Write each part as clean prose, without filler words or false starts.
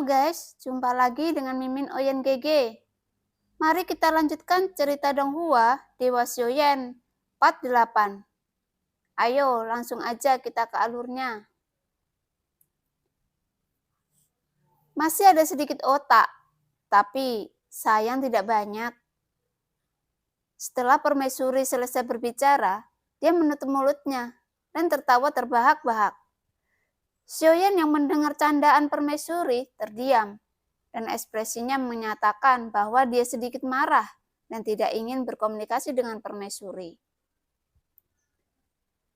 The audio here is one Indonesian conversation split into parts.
Halo guys, jumpa lagi dengan Mimin Oyen GG. Mari kita lanjutkan cerita Donghua Dewa Xiaoyan part 8. Ayo langsung aja kita ke alurnya. Masih ada sedikit otak, tapi sayang tidak banyak. Setelah Permaisuri selesai berbicara, dia menutup mulutnya dan tertawa terbahak-bahak. Xiaoyan yang mendengar candaan Permaisuri terdiam, dan ekspresinya menyatakan bahwa dia sedikit marah dan tidak ingin berkomunikasi dengan Permaisuri.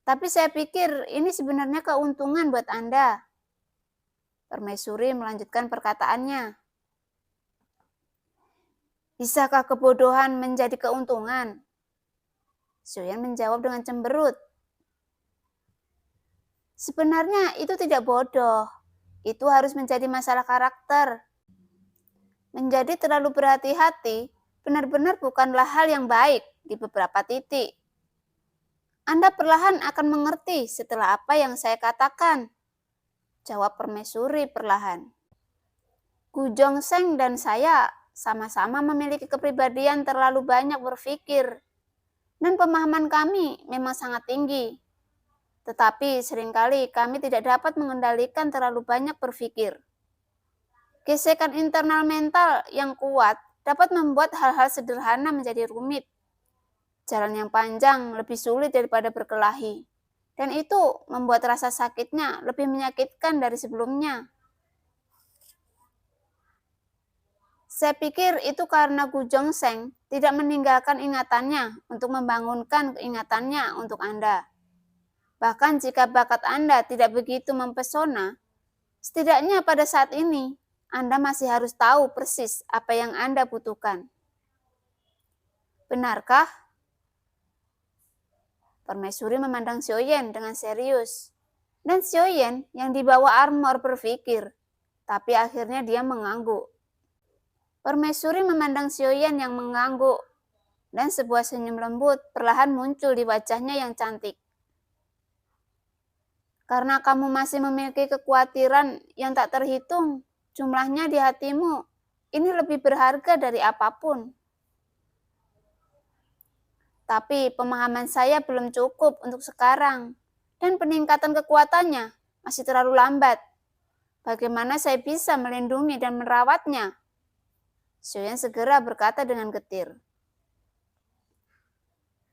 Tapi saya pikir ini sebenarnya keuntungan buat Anda. Permaisuri melanjutkan perkataannya. Bisakah kebodohan menjadi keuntungan? Xiaoyan menjawab dengan cemberut. Sebenarnya itu tidak bodoh. Itu harus menjadi masalah karakter. Menjadi terlalu berhati-hati benar-benar bukanlah hal yang baik di beberapa titik. Anda perlahan akan mengerti setelah apa yang saya katakan, jawab Permaisuri perlahan. Gu Zhongsheng dan saya sama-sama memiliki kepribadian terlalu banyak berpikir, dan pemahaman kami memang sangat tinggi. Tetapi seringkali kami tidak dapat mengendalikan terlalu banyak berpikir. Gesekan internal mental yang kuat dapat membuat hal-hal sederhana menjadi rumit. Jalan yang panjang lebih sulit daripada berkelahi, dan itu membuat rasa sakitnya lebih menyakitkan dari sebelumnya. Saya pikir itu karena Gu Zhongsheng tidak meninggalkan ingatannya untuk membangunkan ingatannya untuk Anda. Bahkan jika bakat Anda tidak begitu mempesona, setidaknya pada saat ini, Anda masih harus tahu persis apa yang Anda butuhkan. Benarkah? Permaisuri memandang Xiaoyan dengan serius. Dan Xiaoyan yang dibawa armor berpikir, tapi akhirnya dia mengangguk. Permaisuri memandang Xiaoyan yang mengangguk, dan sebuah senyum lembut perlahan muncul di wajahnya yang cantik. Karena kamu masih memiliki kekhawatiran yang tak terhitung, jumlahnya di hatimu, ini lebih berharga dari apapun. Tapi pemahaman saya belum cukup untuk sekarang, dan peningkatan kekuatannya masih terlalu lambat. Bagaimana saya bisa melindungi dan merawatnya? Xiaoyan segera berkata dengan getir.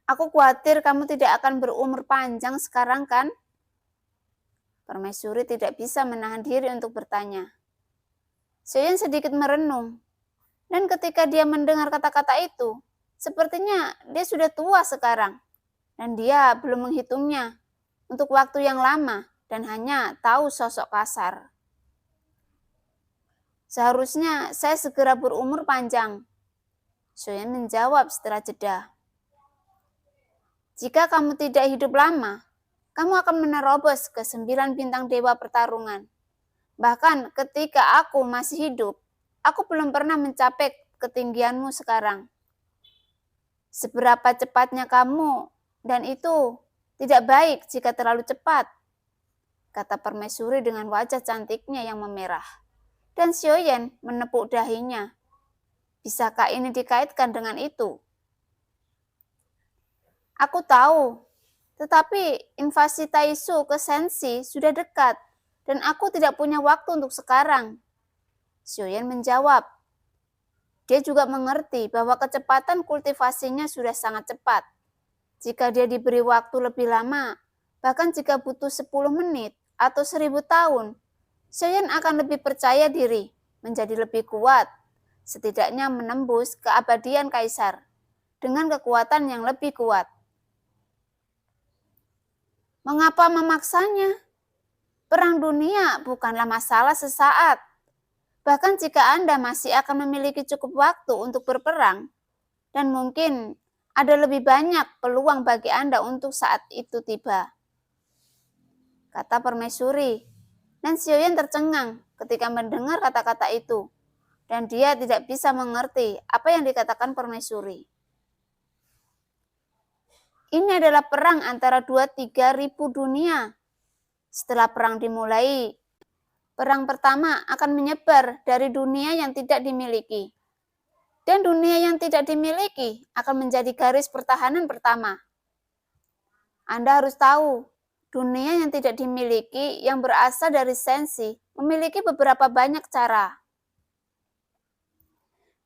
Aku khawatir kamu tidak akan berumur panjang sekarang kan? Permaisuri tidak bisa menahan diri untuk bertanya. Xiaoyan sedikit merenung, dan ketika dia mendengar kata-kata itu, sepertinya dia sudah tua sekarang, dan dia belum menghitungnya untuk waktu yang lama dan hanya tahu sosok kasar. Seharusnya saya segera berumur panjang, Xiaoyan menjawab setelah jeda. Jika kamu tidak hidup lama, kamu akan menerobos ke 9 bintang dewa pertarungan. Bahkan ketika aku masih hidup, aku belum pernah mencapai ketinggianmu sekarang. Seberapa cepatnya kamu, dan itu tidak baik jika terlalu cepat, kata Permaisuri dengan wajah cantiknya yang memerah. Dan Xiaoyan menepuk dahinya. Bisakah ini dikaitkan dengan itu? Aku tahu. Tetapi invasi Taisu ke Sensi sudah dekat, dan aku tidak punya waktu untuk sekarang. Xiaoyan menjawab. Dia juga mengerti bahwa kecepatan kultivasinya sudah sangat cepat. Jika dia diberi waktu lebih lama, bahkan jika butuh 10 menit atau 1000 tahun, Xiaoyan akan lebih percaya diri, menjadi lebih kuat, setidaknya menembus keabadian kaisar, dengan kekuatan yang lebih kuat. Mengapa memaksanya? Perang dunia bukanlah masalah sesaat. Bahkan jika Anda masih akan memiliki cukup waktu untuk berperang, dan mungkin ada lebih banyak peluang bagi Anda untuk saat itu tiba, kata Permaisuri. Dan Xiaoyan tercengang ketika mendengar kata-kata itu, dan dia tidak bisa mengerti apa yang dikatakan Permaisuri. Ini adalah perang antara 2-3 ribu dunia. Setelah perang dimulai, Perang pertama akan menyebar dari dunia yang tidak dimiliki. Dan dunia yang tidak dimiliki akan menjadi garis pertahanan pertama. Anda harus tahu, dunia yang tidak dimiliki yang berasal dari sensi memiliki beberapa banyak cara.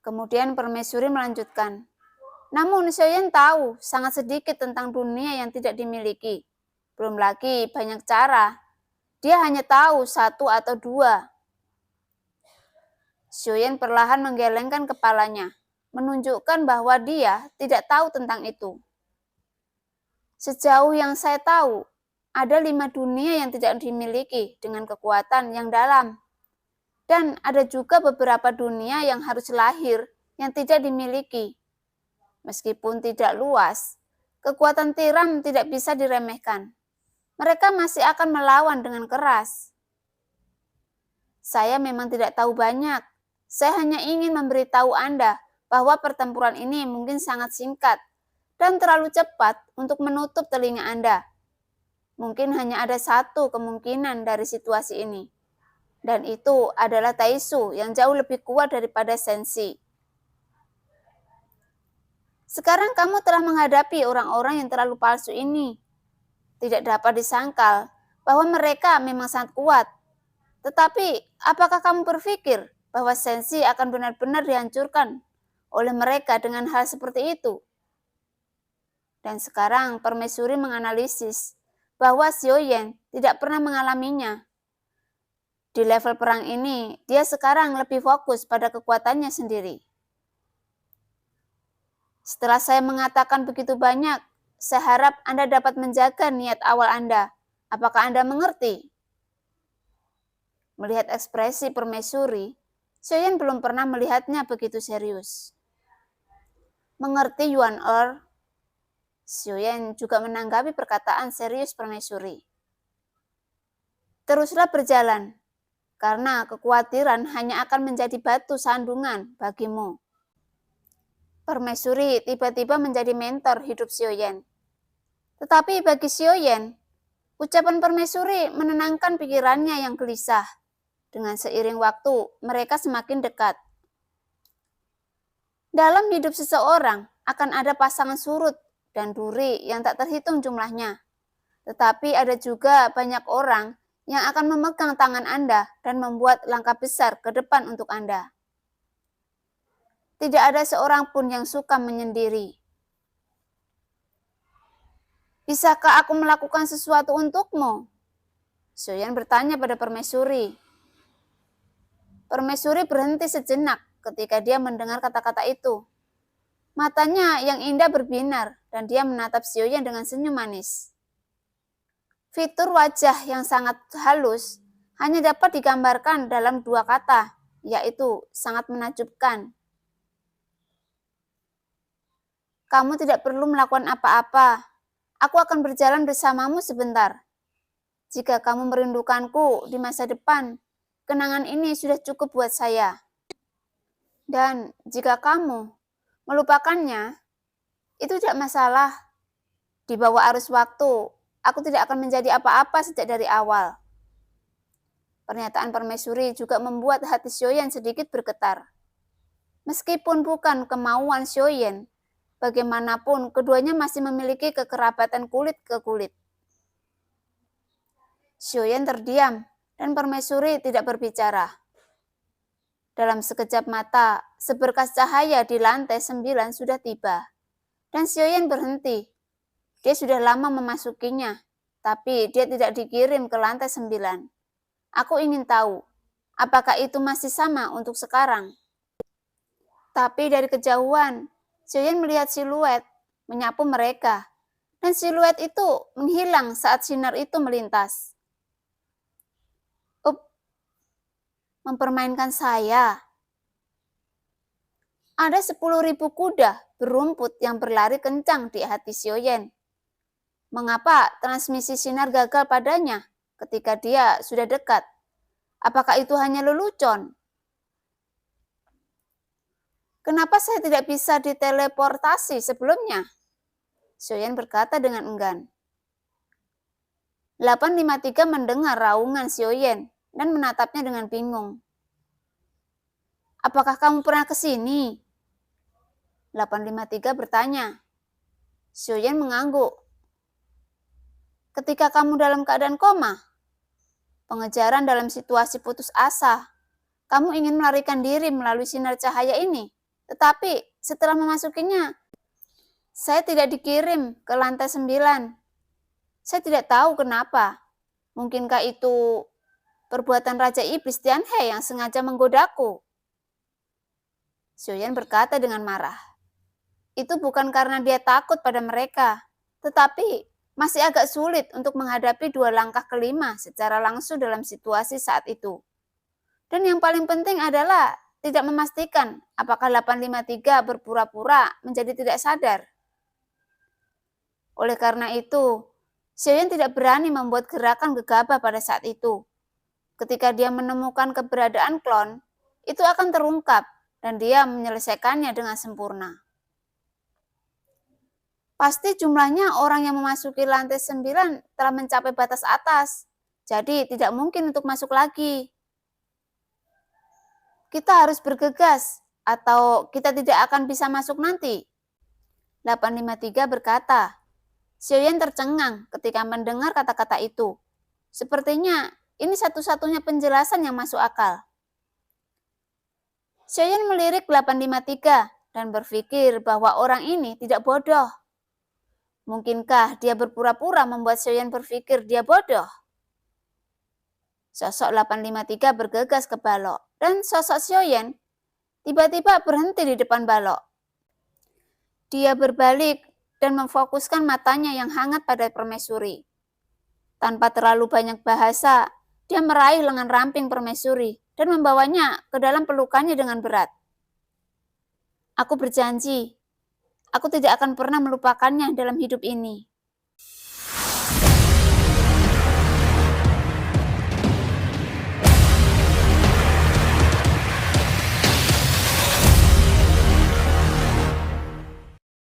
Kemudian permaisuri melanjutkan, namun Xiaoyan tahu sangat sedikit tentang dunia yang tidak dimiliki. Belum lagi banyak cara. Dia hanya tahu satu atau dua. Xiaoyan perlahan menggelengkan kepalanya, menunjukkan bahwa dia tidak tahu tentang itu. Sejauh yang saya tahu, ada 5 dunia yang tidak dimiliki dengan kekuatan yang dalam. Dan ada juga beberapa dunia yang harus lahir yang tidak dimiliki. Meskipun tidak luas, kekuatan tiram tidak bisa diremehkan. Mereka masih akan melawan dengan keras. Saya memang tidak tahu banyak. Saya hanya ingin memberitahu Anda bahwa pertempuran ini mungkin sangat singkat dan terlalu cepat untuk menutup telinga Anda. Mungkin hanya ada satu kemungkinan dari situasi ini. Dan itu adalah Taisu yang jauh lebih kuat daripada Sensi. Sekarang kamu telah menghadapi orang-orang yang terlalu palsu ini. Tidak dapat disangkal bahwa mereka memang sangat kuat. Tetapi, apakah kamu berpikir bahwa Sensi akan benar-benar dihancurkan oleh mereka dengan hal seperti itu? Dan sekarang permaisuri menganalisis bahwa Xiaoyan tidak pernah mengalaminya. Di level perang ini, dia sekarang lebih fokus pada kekuatannya sendiri. Setelah saya mengatakan begitu banyak, saya harap Anda dapat menjaga niat awal Anda. Apakah Anda mengerti? Melihat ekspresi permaisuri, Xiaoyan belum pernah melihatnya begitu serius. Mengerti Yuan Er? Xiaoyan juga menanggapi perkataan serius permaisuri. Teruslah berjalan, karena kekhawatiran hanya akan menjadi batu sandungan bagimu. Permaisuri tiba-tiba menjadi mentor hidup Xiaoyan. Tetapi bagi Xiaoyan, ucapan permaisuri menenangkan pikirannya yang gelisah. Dengan seiring waktu, mereka semakin dekat. Dalam hidup seseorang akan ada pasangan surut dan duri yang tak terhitung jumlahnya. Tetapi ada juga banyak orang yang akan memegang tangan Anda dan membuat langkah besar ke depan untuk Anda. Tidak ada seorang pun yang suka menyendiri. Bisakah aku melakukan sesuatu untukmu? Xiaoyan bertanya pada permaisuri. Permaisuri berhenti sejenak ketika dia mendengar kata-kata itu. Matanya yang indah berbinar dan dia menatap Xiaoyan dengan senyum manis. Fitur wajah yang sangat halus hanya dapat digambarkan dalam 2 kata, yaitu sangat menakjubkan. Kamu tidak perlu melakukan apa-apa. Aku akan berjalan bersamamu sebentar. Jika kamu merindukanku di masa depan, kenangan ini sudah cukup buat saya. Dan jika kamu melupakannya, itu tidak masalah. Di bawah arus waktu, aku tidak akan menjadi apa-apa sejak dari awal. Pernyataan permaisuri juga membuat hati Xiaoyan sedikit bergetar. Meskipun bukan kemauan Xiaoyan, bagaimanapun keduanya masih memiliki kekerabatan kulit ke kulit. Xiaoyan terdiam dan permaisuri tidak berbicara. Dalam sekejap mata, seberkas cahaya di lantai 9 sudah tiba. Dan Xiaoyan berhenti. Dia sudah lama memasukinya, tapi dia tidak dikirim ke lantai 9. Aku ingin tahu, apakah itu masih sama untuk sekarang? Tapi dari kejauhan, Xiaoyan melihat siluet, menyapu mereka, dan siluet itu menghilang saat sinar itu melintas. Mempermainkan saya. Ada 10.000 kuda berumput yang berlari kencang di hati Xiaoyan. Mengapa transmisi sinar gagal padanya ketika dia sudah dekat? Apakah itu hanya lelucon? Kenapa saya tidak bisa diteleportasi sebelumnya? Xiaoyan berkata dengan enggan. 853 mendengar raungan Xiaoyan dan menatapnya dengan bingung. Apakah kamu pernah ke sini? 853 bertanya. Xiaoyan mengangguk. Ketika kamu dalam keadaan koma, pengejaran dalam situasi putus asa, kamu ingin melarikan diri melalui sinar cahaya ini, tetapi setelah memasukinya, saya tidak dikirim ke lantai 9. Saya tidak tahu kenapa. Mungkinkah itu perbuatan Raja Iblis Tianhe yang sengaja menggodaku? Xiaoyan berkata dengan marah. Itu bukan karena dia takut pada mereka, tetapi masih agak sulit untuk menghadapi 2 langkah kelima secara langsung dalam situasi saat itu. Dan yang paling penting adalah tidak memastikan apakah 853 berpura-pura menjadi tidak sadar. Oleh karena itu, Xiaoyan tidak berani membuat gerakan gegabah pada saat itu. Ketika dia menemukan keberadaan klon, itu akan terungkap dan dia menyelesaikannya dengan sempurna. Pasti jumlahnya orang yang memasuki lantai 9 telah mencapai batas atas, jadi tidak mungkin untuk masuk lagi. Kita harus bergegas, atau kita tidak akan bisa masuk nanti. 853 berkata. Xiaoyan tercengang ketika mendengar kata-kata itu. Sepertinya ini satu-satunya penjelasan yang masuk akal. Xiaoyan melirik 853 dan berpikir bahwa orang ini tidak bodoh. Mungkinkah dia berpura-pura membuat Xiaoyan berpikir dia bodoh? Sosok 853 bergegas ke balok, dan sosok Xiaoyan tiba-tiba berhenti di depan balok. Dia berbalik dan memfokuskan matanya yang hangat pada permaisuri. Tanpa terlalu banyak bahasa, dia meraih lengan ramping permaisuri dan membawanya ke dalam pelukannya dengan berat. Aku berjanji, aku tidak akan pernah melupakannya dalam hidup ini.